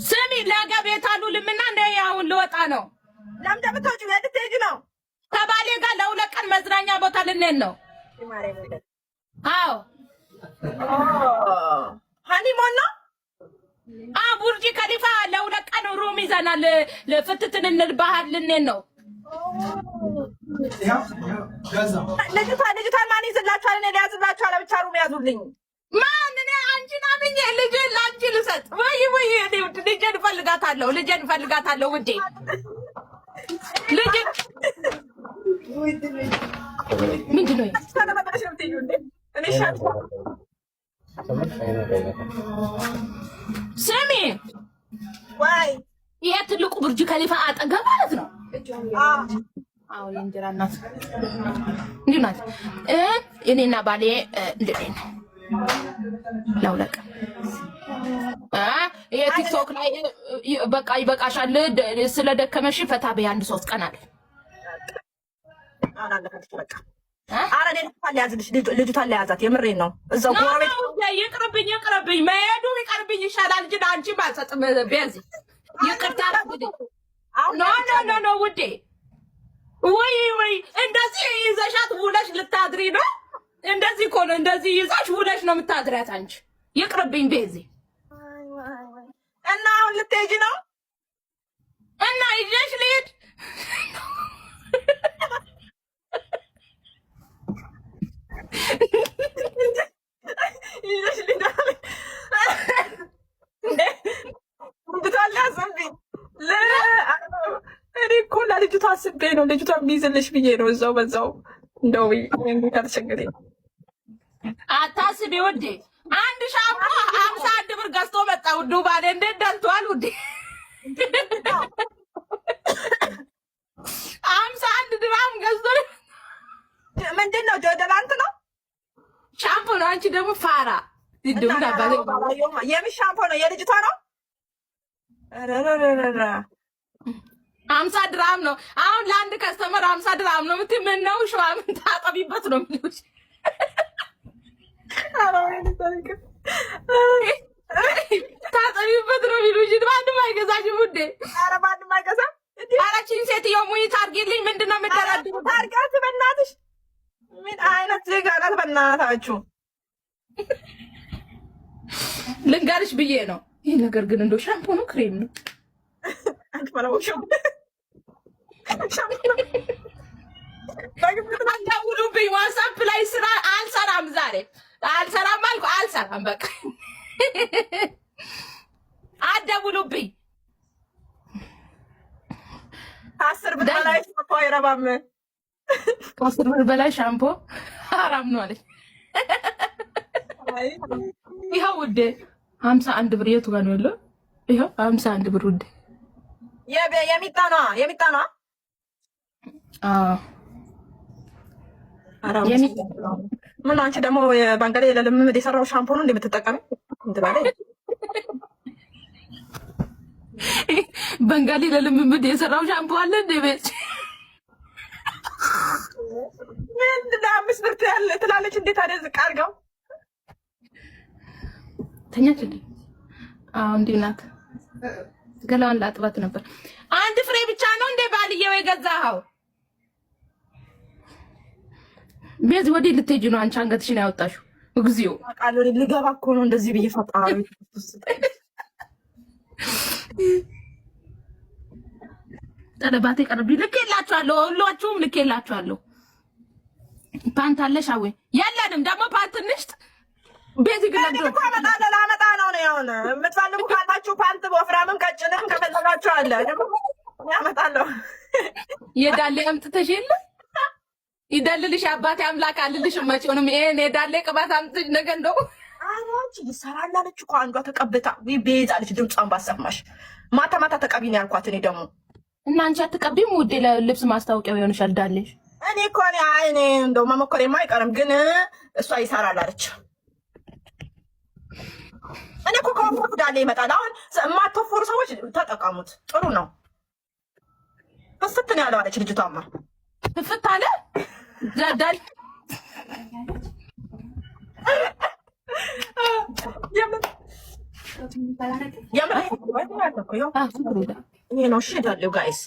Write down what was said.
ስሚ ነገ ቤት አሉልምና እንደ አሁን ልወጣ ነው። ለምን ደምታችሁ ልትሄጂ ነው? ከባሌ ጋር ለሁለት ቀን መዝናኛ ቦታ ልንሄድ ነው። አዎ ሃኒሞን ነው። ቡርጂ ከሊፋ ለሁለት ቀን ሩም ይዘናል። ፍትትን እንል ባህል ልንሄድ ነው። ልጅቷን ማን ይዝላችኋል? እኔ ሊያዝላችሁ አለ። ብቻ ሩም ያዙልኝ። ማን? እኔ አንቺን አምኜ ልጄን ለአንቺ ልሰጥ? ወይ እኔ ውድ ልጄን እፈልጋታለሁ። ውዴ ልጄን ምንድን ነው? ስሚ ወይ ይሄ ትልቁ ቡርጅ ከሊፋ አጠገብ ማለት ነው። አዎ የእንጀራ እናት እንዲሁ ናት። እኔና ባሌ እንደዚህ ነው ለሁለት ቀን የቲክቶክ ላይ በቃ ይበቃሻል፣ ስለደከመሽ ፈታ በይ አንድ 3 ቀን አለ። ኧረ እኔ ልጅቷን ለያዛት የምሬን ነው። እዛው ጎረቤት ይቅርብኝ መሄዱ ይቀርብኝ ይሻላል እንጂ አንቺ ባልሰጥም ቤዚ ይቅርታ ኖ ውዴ። ወይ እንደዚህ ይዘሻት ውለሽ ልታድሪ ነው? እንደዚህ እኮ ነው። እንደዚህ ይዘሽ ውለሽ ነው የምታድሪያት አንቺ። ይቅርብኝ ቤዚ። እና አሁን ልትሄጂ ነው? እና ይዤሽ ልሂድ? ይዤሽ ልሂድ እኔ እኮ ለልጅቷ አስቤ ነው። ልጅቷ የሚይዝልሽ ብዬ ነው። እዛው በዛው እንደው ተቸግሬ። አታስቢ ውዴ። አንድ ሻምፖ 51 ብር ገዝቶ መጣ ውዱ ባሌ። እንዴት ደልቷል ውዴ? 51 ድራም ገዝቶ። ምንድን ነው? ዶደራንት ነው? ሻምፖ ነው። አንቺ ደግሞ ፋራ ይዱና ባሌ። የምን ሻምፖ ነው? የልጅቷ ነው? 50 ድራም ነው። አሁን ለአንድ ከስተመር 50 ድራም ነው የምትይ? ምን ነው ሸዋ ምን ታጠቢበት ነው የሚሉሽ? ታጠቢበት ነው የሚሉሽ። ማንም አይገዛሽም ውዴ። ኧረ ማንም አይገዛም። አረችኝ ሴትዮ ሙይት አድርጊልኝ። ምንድን ነው የምትደረድሩት? ታርጋት በእናትሽ። ምን አይነት ዜጋ ናት በእናታችሁ? ልንገርሽ ብዬ ነው። ይህ ነገር ግን እንደው ሻምፖ ነው ክሬም ነው? አትደውሉብኝ። ዋትስአፕ ላይ ስራ አልሰራም። ዛሬ አልሰራም አልኩ። አልሰራም በቃ አትደውሉብኝ። 10 ብር በላይ ሻምፖ አይረባም። 10 ብር በላይ ሻምፖ ሐራም ነው አለኝ። ይኸው ውዴ 51 ብር የቱ ጋር ነው ያለው? ይኸው 51 ብር ውዴ። የሚጣ ነው። ምን አንቺ ደግሞ ባንጋሌ ለልምምድ የሰራው ሻምፖ ነው እንደምትጠቀሚ እንትባለ ባንጋሌ ለልምምድ የሰራው ሻምፖ አለ እንደ ቤት ምንድን 5 ብር ትላለች። እንዴት አደዝቅ አድርገው ተኛች እንዴ? እንዲህ ናት። ገላዋን ላጥባት ነበር። አንድ ፍሬ ብቻ ነው እንደ ባልየው የገዛኸው? ቤዝ ወዴ ልትሄጂ ነው አንቺ? አንገትሽን ያወጣሽው እግዚኦ። ቃል ወደ ልገባ እኮ ነው እንደዚህ ብዬ ፈጣሪ ጠለባቴ ቀርብ ልኬላችኋለሁ። ሁላችሁም ልኬላችኋለሁ። ፓንት አለሽ? አዌ የለንም ደግሞ ፓንት እንሽጥ። ቤዚ ግን ላመጣ ነው ያውን የምትፈልጉ ካላችሁ ፓንት ወፍራምም ቀጭንም ከፈለጋችሁ አለ ያመጣለሁ። የዳሌ አምጥተሽ የለ ይደልልሽ አባቴ አምላክ አልልሽ። መቼውንም ይሄን የዳሌ ቅባት አምጥተሽ ነገ እንደው አንቺ ይሰራል አለች እኮ አንዷ ተቀብታ ወይ ቤዛ አለች። ድምጿን ባሰማሽ ማታ ተቀቢ ነው ያልኳት። እኔ ደግሞ እና አንቺ አትቀቢም ውዴ? ለልብስ ማስታወቂያው ይሆንሻል ዳሌሽ። እኔ እኮ እኔ እንደው መሞከሬማ አይቀርም ግን እሷ ይሰራል አለች። እኔ እኮ ከወፈርኩ ዳሌ ይመጣል። አሁን የማትወፈሩ ሰዎች ተጠቀሙት፣ ጥሩ ነው። ፍት ነው ያለው አለች ልጅቷማ። ፍት አለ ዳል የምር ይሄ ነው። እሺ ዳሌው ጋይስ